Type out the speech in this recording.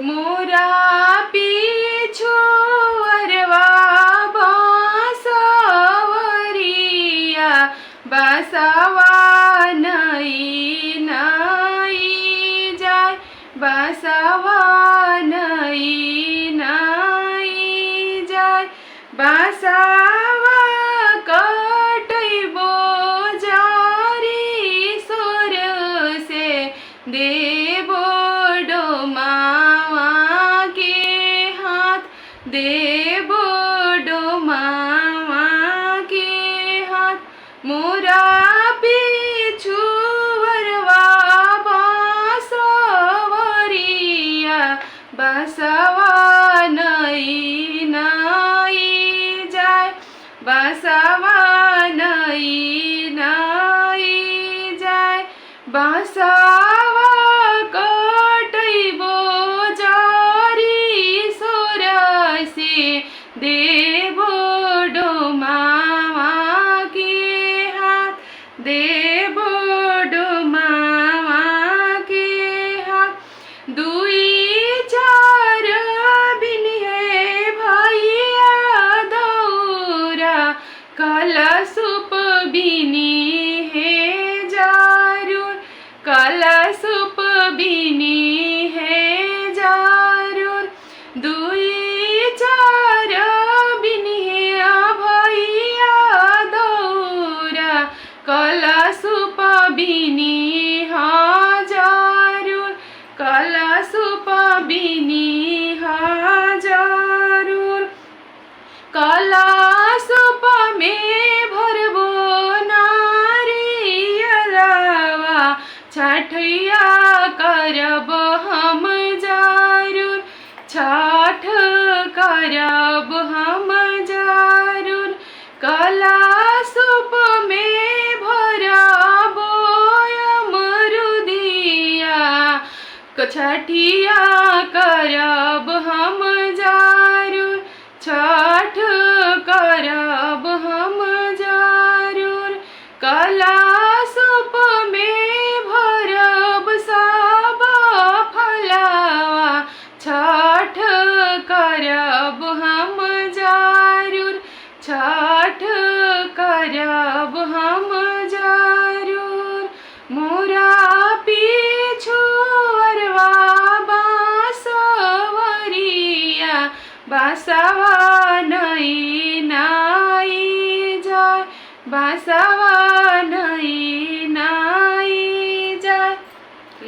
मोरा पीछू अरवा बांसवरिया बसवा नहीं नहीं जाय बसवा नहीं नहीं जाय बसवा कटैबो जारी सुर से देबो डोमावा के हाथ देबो डोमावा के हाथ मोरा पीछू वरवा बांसवरिया बसवा नहीं नहीं जाय बसवा नहीं नहीं जाय बसवा कटैबो जारी सुर से देबो डोमावा के हाथ देबो डोमावा के हाथ दुई चार बिन्हे भैया दौरा कलशुप बिनी है जारुर कलशुप बिनी है जारुर दुई चार बिन्हे भैया दौरा कलशुप बिनी जारुर कलशुप बिनी जारुर कलशुप में भरबो नारियलवा छठिया करब हम जारुर छठ करब हम जारुर कलशुप में भरबो अमरुदिया छठिया करब हम जारुर छठ करब हम जारुर कला